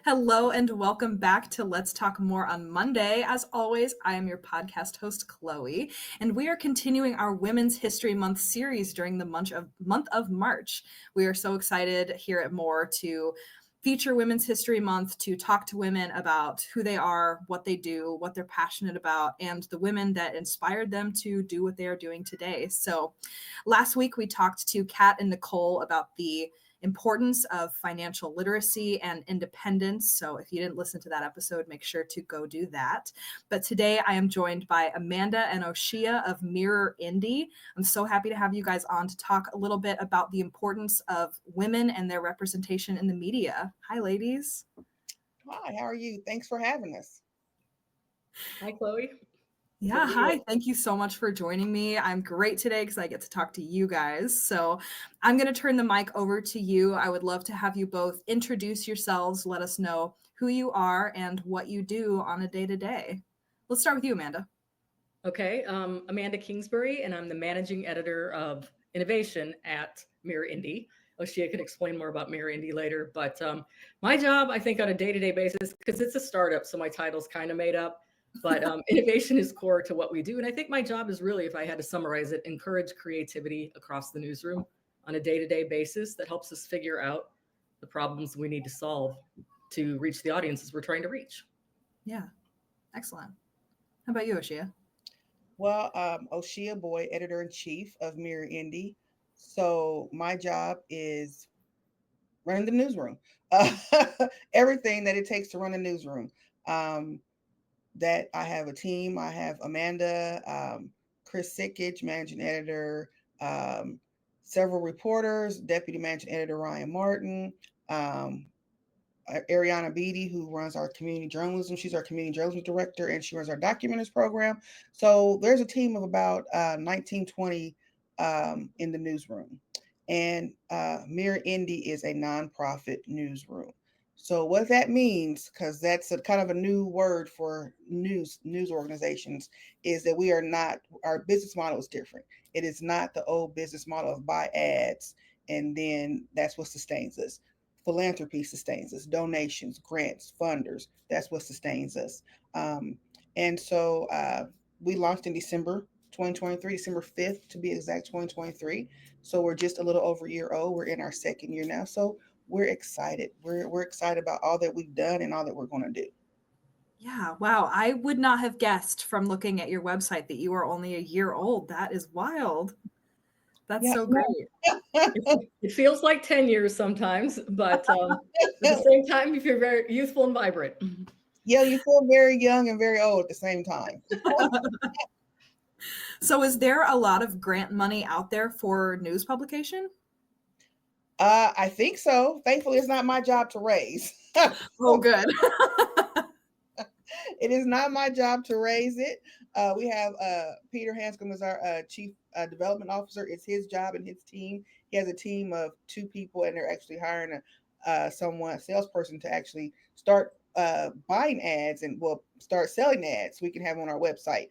Hello and welcome back to Let's Talk More on Monday. As always, I am your podcast host, Chloe, and we are continuing our Women's History Month series during the month of March. We are so excited here at More to feature Women's History Month, to talk to women about who they are, what they do, what they're passionate about, and the women that inspired them to do what they are doing today. So last week we talked to Kat and Nicole about the importance of financial literacy and independence. So if you didn't listen to that episode, make sure to go do that. But today I am joined by Amanda and Oseye of Mirror Indy. I'm so happy to have you guys on to talk a little bit about the importance of women and their representation in the media. Hi, ladies. Hi, how are you? Thanks for having us. Hi, Chloe. Yeah, hi. Thank you so much for joining me. I'm great today because I get to talk to you guys. So I'm going to turn the mic over to you. I would love to have you both introduce yourselves, let us know who you are and what you do on a day-to-day. Let's start with you, Amanda. Okay, Amanda Kingsbury, and I'm the managing editor of innovation at Mirror Indy. Oseye can explain more about Mirror Indy later, but my job, I think, on a day-to-day basis, because it's a startup, so my title's kind of made up, but innovation is core to what we do. And I think my job is really, if I had to summarize it, encourage creativity across the newsroom on a day-to-day basis that helps us figure out the problems we need to solve to reach the audiences we're trying to reach. Yeah, excellent. How about you, Oseye? Well, Oseye Boy, editor-in-chief of Mirror Indy. So my job is running the newsroom. Everything that it takes to run a newsroom. That I have a team. I have Amanda, Chris Sikich, managing editor, several reporters, deputy managing editor Ryan Martin, Ariana Beatty, who runs our community journalism. She's our community journalism director, and she runs our documentaries program. So there's a team of about 19, 20 in the newsroom. And Mirror Indy is a nonprofit newsroom. So what that means, because that's a kind of a new word for news organizations, is that we are not, our business model is different. It is not the old business model of buy ads and then that's what sustains us. Philanthropy sustains us, donations, grants, funders, that's what sustains us. And so we launched in December 2023, December 5th to be exact, 2023. So we're just a little over a year old. We're in our second year now. So we're excited. We're excited about all that we've done and all that we're going to do. Yeah, wow. I would not have guessed from looking at your website that you are only a year old. That is wild. That's so great. It feels like 10 years sometimes, but at the same time, if you're very youthful and vibrant. Yeah, you feel very young and very old at the same time. So is there a lot of grant money out there for news publication? I think so. Thankfully, it's not my job to raise. Oh, good. It is not my job to raise it. We have Peter Hanscom as our chief development officer. It's his job and his team. He has a team of 2 people, and they're actually hiring a salesperson to actually start buying ads and start selling ads so we can have them on our website.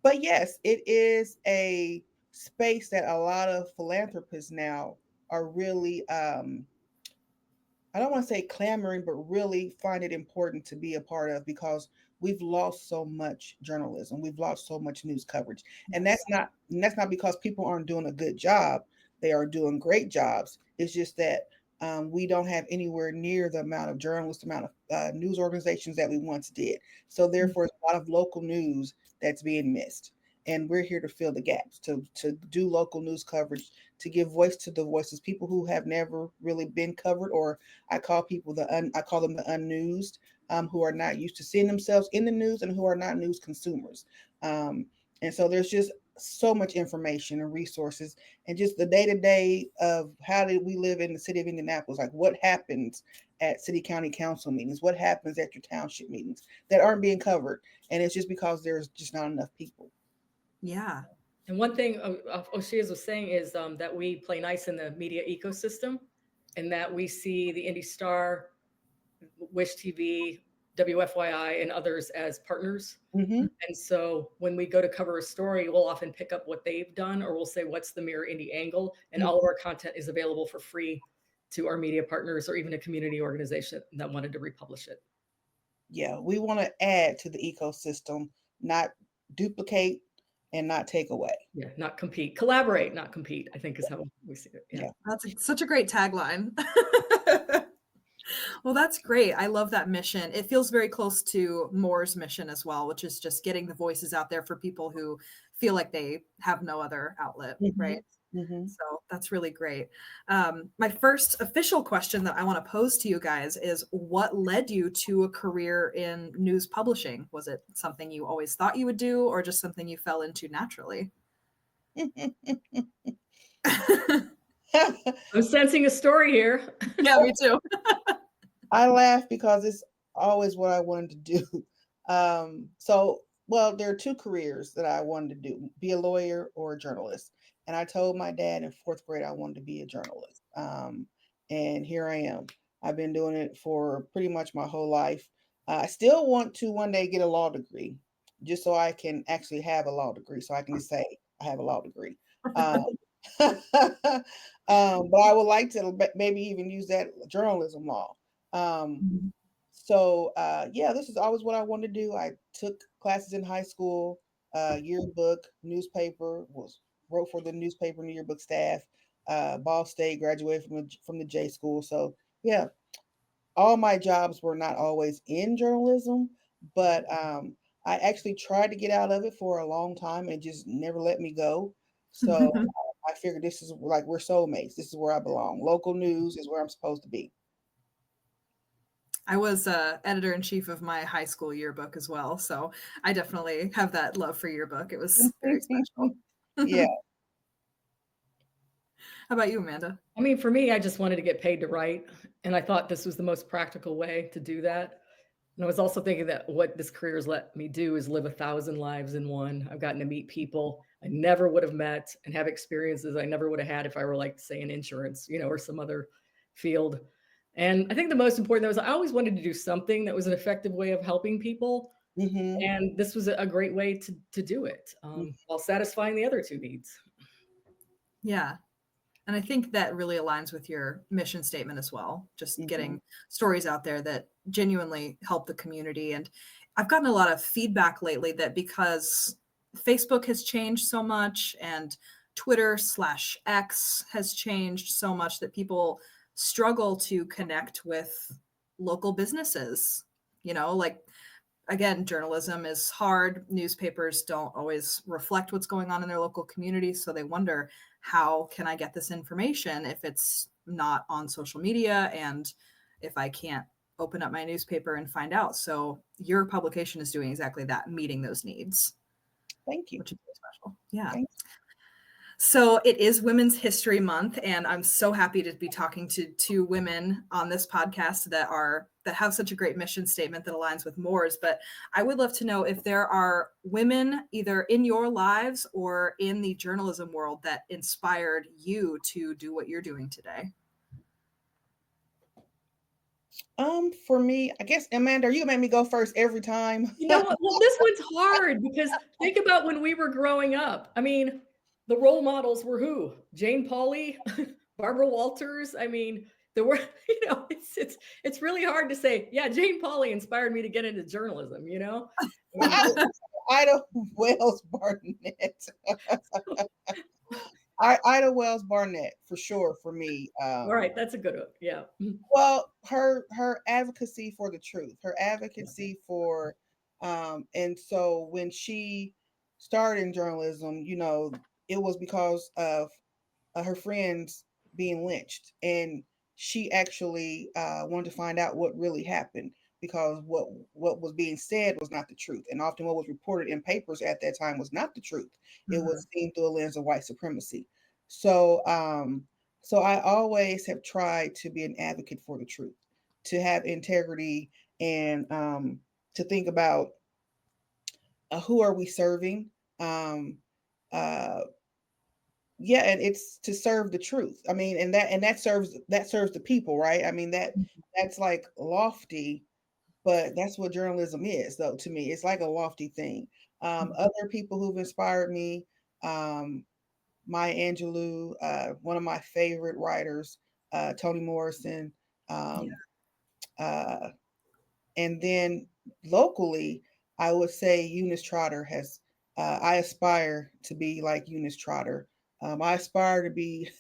But yes, it is a space that a lot of philanthropists now are really I don't want to say clamoring, but really find it important to be a part of because we've lost so much journalism. We've lost so much news coverage. And that's not because people aren't doing a good job. They are doing great jobs. It's just that we don't have anywhere near the amount of journalists, amount of news organizations that we once did. So therefore, a lot of local news that's being missed. And we're here to fill the gaps, to do local news coverage, to give voice to the voices, people who have never really been covered, or I call them the unnewsed, who are not used to seeing themselves in the news and who are not news consumers. And so there's just so much information and resources and just the day-to-day of how did we live in the city of Indianapolis, like what happens at city county council meetings, what happens at your township meetings that aren't being covered. And it's just because there's just not enough people. Yeah. And one thing Oseye was saying is that we play nice in the media ecosystem and that we see the IndyStar, Wish TV, WFYI, and others as partners. Mm-hmm. And so when we go to cover a story, we'll often pick up what they've done, or we'll say, what's the Mirror Indy angle? And all of our content is available for free to our media partners or even a community organization that wanted to republish it. Yeah, we want to add to the ecosystem, not duplicate and not take away. Yeah, not compete. Collaborate, not compete, I think is how we see it. Yeah. That's such a great tagline. Well, that's great. I love that mission. It feels very close to Moore's mission as well, which is just getting the voices out there for people who feel like they have no other outlet, right? So that's really great. My first official question that I want to pose to you guys is, what led you to a career in news publishing? Was it something you always thought you would do, or just something you fell into naturally? I'm sensing a story here. Yeah, me too. I laugh because it's always what I wanted to do. Well, there are two careers that I wanted to do: be a lawyer or a journalist. And I told my dad in fourth grade I wanted to be a journalist. And here I am. I've been doing it for pretty much my whole life. I still want to one day get a law degree, just so I can actually have a law degree, so I can say I have a law degree. But I would like to maybe even use that journalism law. Yeah, this is always what I wanted to do. I took classes in high school, yearbook, newspaper, wrote for the newspaper and yearbook staff, Ball State, graduated from the J school. So yeah, all my jobs were not always in journalism, but I actually tried to get out of it for a long time and just never let me go. So I figured this is like, we're soulmates. This is where I belong. Local news is where I'm supposed to be. I was editor-in-chief of my high school yearbook as well, so I definitely have that love for yearbook. It was very special. Yeah. How about you, Amanda? I mean, for me, I just wanted to get paid to write, and I thought this was the most practical way to do that. And I was also thinking that what this career has let me do is live 1,000 lives in one. I've gotten to meet people I never would have met and have experiences I never would have had if I were, like, say, in insurance, or some other field. And I think the most important was I always wanted to do something that was an effective way of helping people. And this was a great way to do it while satisfying the other two needs. Yeah. And I think that really aligns with your mission statement as well, just getting stories out there that genuinely help the community. And I've gotten a lot of feedback lately that because Facebook has changed so much and Twitter/X has changed so much, that people struggle to connect with local businesses. Like, again, journalism is hard. Newspapers don't always reflect what's going on in their local community. So they wonder, how can I get this information if it's not on social media and if I can't open up my newspaper and find out? So your publication is doing exactly that, meeting those needs. Thank you. Which is very special. Yeah. Thanks. So it is Women's History Month, and I'm so happy to be talking to two women on this podcast that have such a great mission statement that aligns with Moore's. But I would love to know if there are women either in your lives or in the journalism world that inspired you to do what you're doing today. For me, I guess, Amanda, you make me go first every time. You know what? Well, this one's hard because think about when we were growing up. I mean, the role models were who? Jane Pauley, Barbara Walters. I mean, there were, it's really hard to say, yeah, Jane Pauley inspired me to get into journalism, Ida Wells Barnett. Ida Wells Barnett, for sure, for me. All right, that's a good one. Yeah. Well, her advocacy for the truth, her advocacy for, and so when she started in journalism, it was because of her friends being lynched, and she actually wanted to find out what really happened, because what was being said was not the truth, and often what was reported in papers at that time was not the truth. It was seen through a lens of white supremacy. So I always have tried to be an advocate for the truth, to have integrity, and to think about who are we serving. Yeah, and it's to serve the truth. I mean, and that serves the people, right? I mean, that's like lofty, but that's what journalism is, though. To me, it's like a lofty thing. Other people who've inspired me, Maya Angelou, one of my favorite writers, Toni Morrison. Yeah. And then locally, I would say Eunice Trotter has. I aspire to be like Eunice Trotter. I aspire to be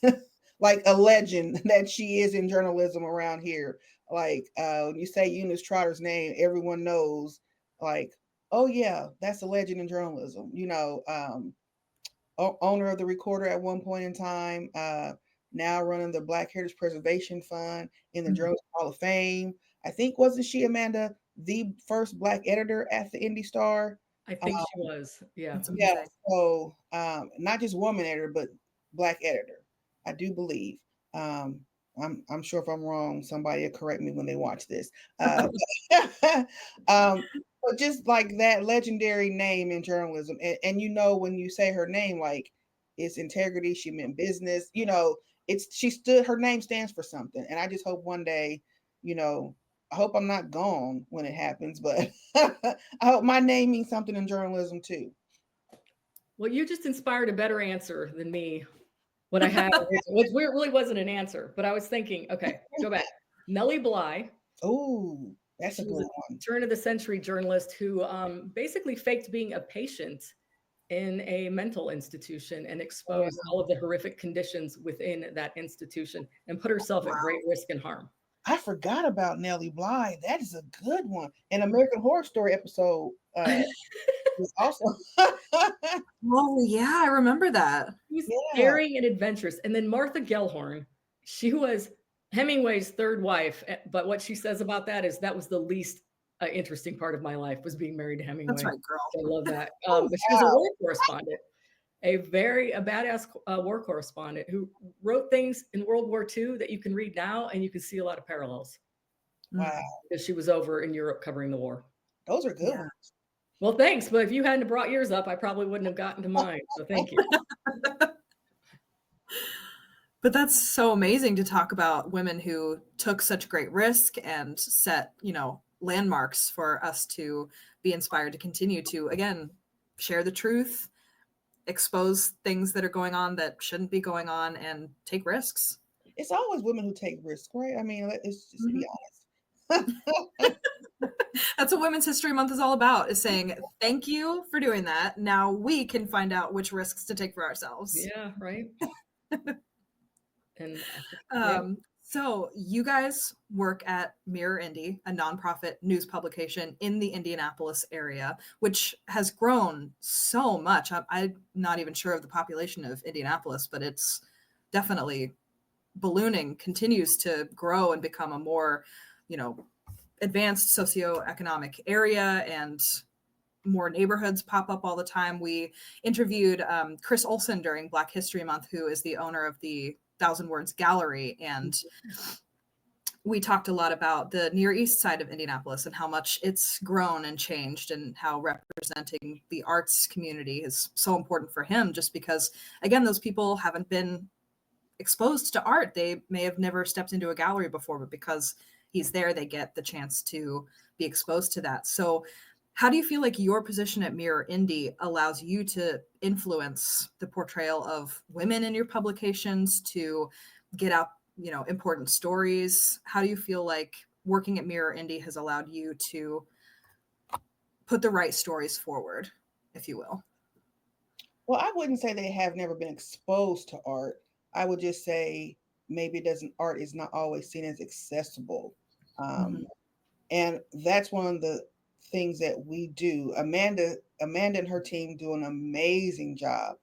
like a legend that she is in journalism around here. Like when you say Eunice Trotter's name, everyone knows. Like, oh yeah, that's a legend in journalism. Owner of the Recorder at one point in time. Now running the Black Heritage Preservation Fund in the Mhm. Journalism Hall of Fame. I think, wasn't she, Amanda, the first Black editor at the IndyStar? I think she was. Yeah. That's Yeah, amazing. so not just woman editor, but Black editor. I do believe. Um, I'm sure if I'm wrong, somebody will correct me when they watch this. But just like that legendary name in journalism, and when you say her name, like it's integrity. She meant business. Her name stands for something, and I just hope one day, I hope I'm not gone when it happens, but I hope my name means something in journalism too. Well, you just inspired a better answer than me. What I had, which really wasn't an answer, but I was thinking, okay, go back. Nellie Bly. Oh, that's a She good was a one. turn of the century journalist who basically faked being a patient in a mental institution and Oh, exposed all of the horrific conditions within that institution and put herself at Wow. great risk and harm. I forgot about Nellie Bly. That is a good one. An American Horror Story episode was also. Oh, yeah, I remember that. She was Yeah. daring and adventurous. And then Martha Gellhorn, she was Hemingway's third wife. But what she says about that is that was the least interesting part of my life was being married to That's Hemingway. right, girl. I love that. Oh, But she was a wow. war correspondent, a badass war correspondent who wrote things in World War II that you can read now and you can see a lot of parallels Wow. because she was over in Europe covering the war. Those are good Yeah. ones. Well, thanks. But if you hadn't brought yours up, I probably wouldn't have gotten to mine. So thank you. But that's so amazing to talk about women who took such great risk and set, landmarks for us to be inspired to continue to, again, share the truth, expose things that are going on that shouldn't be going on, and take risks. It's always women who take risks, right? I mean, let's just be Mhm. honest. That's what Women's History Month is all about, is saying, thank you for doing that. Now we can find out which risks to take for ourselves. Yeah, right. And So you guys work at Mirror Indy, a nonprofit news publication in the Indianapolis area, which has grown so much. I'm not even sure of the population of Indianapolis, but it's definitely ballooning, continues to grow and become a more, advanced socioeconomic area, and more neighborhoods pop up all the time. We interviewed Chris Olson during Black History Month, who is the owner of the Thousand Words Gallery, and we talked a lot about the Near East side of Indianapolis and how much it's grown and changed, and how representing the arts community is so important for him, just because, again, those people haven't been exposed to art. They may have never stepped into a gallery before, but because he's there, they get the chance to be exposed to that. So how do you feel like your position at Mirror Indy allows you to influence the portrayal of women in your publications, to get out, important stories? How do you feel like working at Mirror Indy has allowed you to put the right stories forward, if you will? Well, I wouldn't say they have never been exposed to art. I would just say maybe art is not always seen as accessible. Mhm. And that's one of the things that we do. Amanda and her team do an amazing job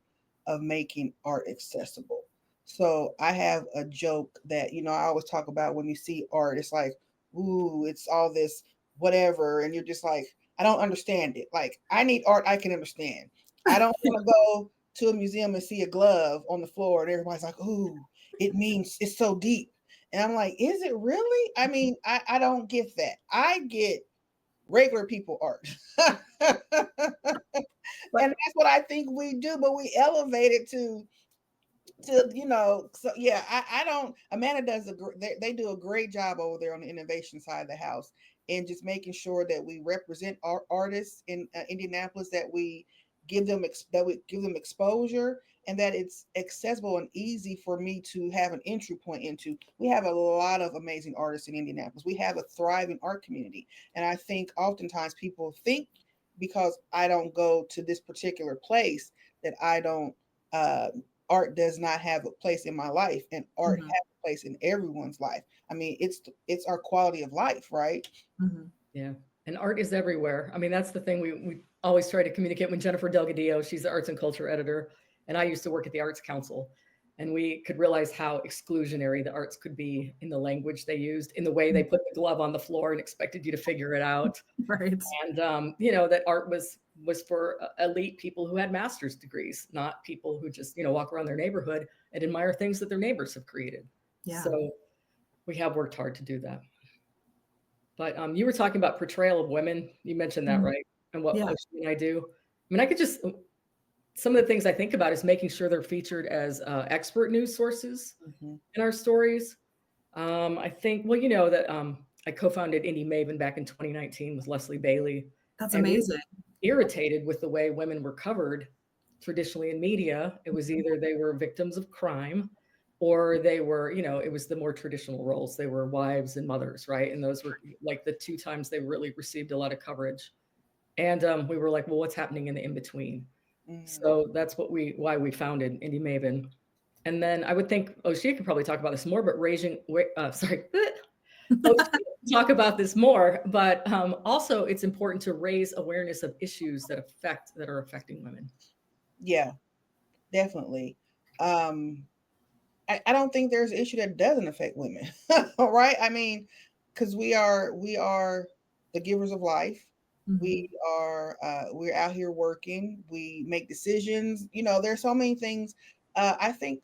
of making art accessible. So I have a joke that, I always talk about when you see art, it's like, ooh, it's all this whatever. And you're just like, I don't understand it. Like, I need art I can understand. I don't want to go to a museum and see a glove on the floor and everybody's like, ooh, it means it's so deep. And I'm like, is it really? I mean, I don't get that. I get regular people art. And that's what I think we do, but we elevate it to so yeah, I don't. Amanda does they do a great job over there on the innovation side of the house, and just making sure that we represent our artists in Indianapolis, that we give them exposure, and that it's accessible and easy for me to have an entry point into. We have a lot of amazing artists in Indianapolis. We have a thriving art community. And I think oftentimes people think because I don't go to this particular place that I don't, art does not have a place in my life, and art has a place in everyone's life. I mean, it's our quality of life, right? Yeah. And art is everywhere. I mean, that's the thing we always try to communicate. When Jennifer Delgadillo, she's the arts and culture editor, and I used to work at the Arts Council, and we could realize how exclusionary the arts could be in the language they used, in the way they put the glove on the floor and expected you to figure it out. Right. And that art was for elite people who had master's degrees, not people who just walk around their neighborhood and admire things that their neighbors have created. Yeah. So we have worked hard to do that. But you were talking about portrayal of women. You mentioned that, right? And what Oseye and I do. I mean, some of the things I think about is making sure they're featured as expert news sources in our stories. I think, that I co-founded Indy Maven back in 2019 with Leslie Bailey. That's amazing. We were irritated with the way women were covered traditionally in media. It was either they were victims of crime, or they were, it was the more traditional roles. They were wives and mothers, right? And those were like the two times they really received a lot of coverage. And we were like, well, what's happening in the in-between? So that's why we founded Indy Maven. And then I would think Oseye could probably talk about this more, but talk about this more. But also it's important to raise awareness of issues that are affecting women. Yeah, definitely. I don't think there's an issue that doesn't affect women, right? I mean, because we are the givers of life. We're out here working. We make decisions. There's so many things. I think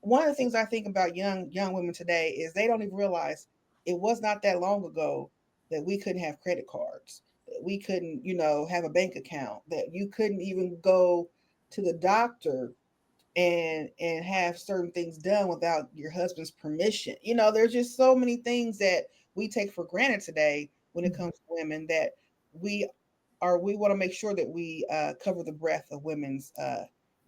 one of the things I think about young women today is they don't even realize it was not that long ago that we couldn't have credit cards, that we couldn't, have a bank account, that you couldn't even go to the doctor and have certain things done without your husband's permission. There's just so many things that we take for granted today when it comes to women, that we want to make sure that we cover the breadth of women's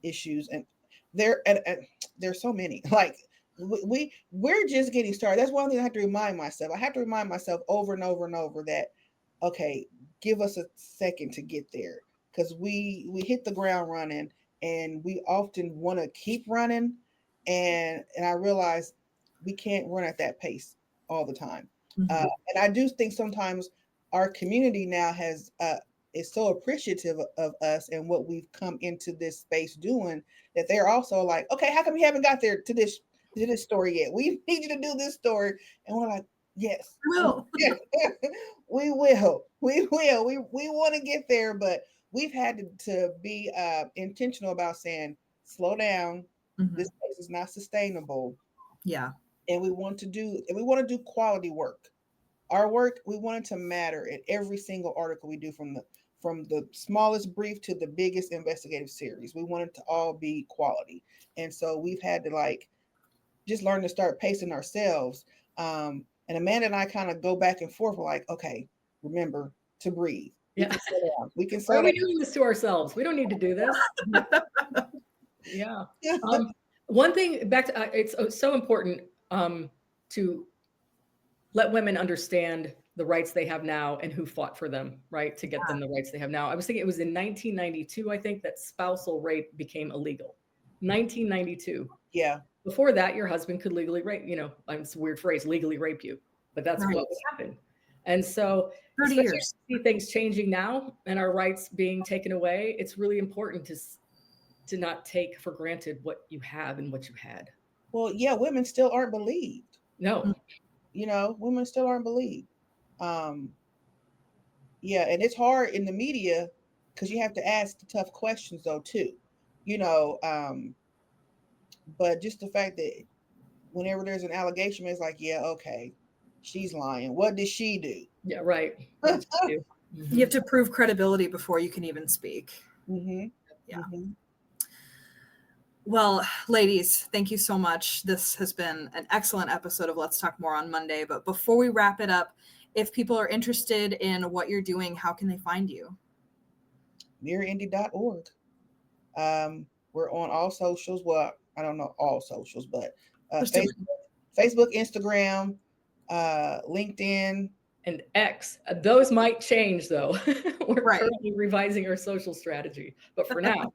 issues. And there's so many, like we're just getting started. That's one thing I have to remind myself. I have to remind myself over and over and over that, okay, give us a second to get there, because we hit the ground running, and we often want to keep running, and I realize we can't run at that pace all the time. And I do think sometimes our community now is so appreciative of us and what we've come into this space doing, that they're also like, okay, how come you haven't got there to this story yet? We need you to do this story. And we're like, yes, we will. We will. We want to get there, but we've had to be intentional about saying, slow down. This place is not sustainable. Yeah. And we want to do quality work. Our work, we want it to matter in every single article we do, from the smallest brief to the biggest investigative series. We want it to all be quality. And so we've had to just learn to start pacing ourselves. And Amanda and I kind of go back and forth. We're like, okay, remember to breathe. We can Why are we doing this to ourselves? We don't need to do this. Yeah. One thing it's so important to let women understand the rights they have now and who fought for them, right? To get them the rights they have now. I was thinking it was in 1992, I think, that spousal rape became illegal. 1992. Yeah. Before that, your husband could legally rape, it's a weird phrase, legally rape you, but that's what happened. And so, especially to see things changing now and our rights being taken away, it's really important to not take for granted what you have and what you had. Well, yeah, women still aren't believed. No. Women still aren't believed. Yeah, and it's hard in the media because you have to ask the tough questions though too. But just the fact that whenever there's an allegation, it's like, yeah, okay, she's lying. What did she do? Yeah, right. What did she do? You have to prove credibility before you can even speak. Yeah. Well, ladies, thank you so much. This has been an excellent episode of Let's Talk More on Monday. But before we wrap it up, if people are interested in what you're doing, how can they find you? mirrorindy.org. We're We're on all socials. Well, I don't know all socials, but There's too Facebook, Instagram, LinkedIn. And X. Those might change though. We're Right. currently revising our social strategy, but for now.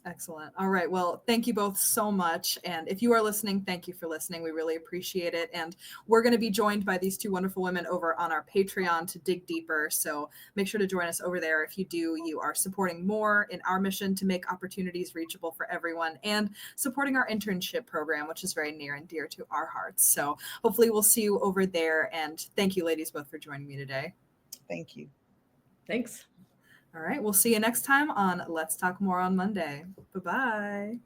Excellent. All right. Well, thank you both so much. And if you are listening, thank you for listening. We really appreciate it. And we're going to be joined by these two wonderful women over on our Patreon to dig deeper. So make sure to join us over there. If you do, you are supporting more in our mission to make opportunities reachable for everyone and supporting our internship program, which is very near and dear to our hearts. So hopefully we'll see you over there. And thank you, ladies, both for joining me today. Thank you. Thanks. All right. We'll see you next time on Let's Talk More on Monday. Bye-bye.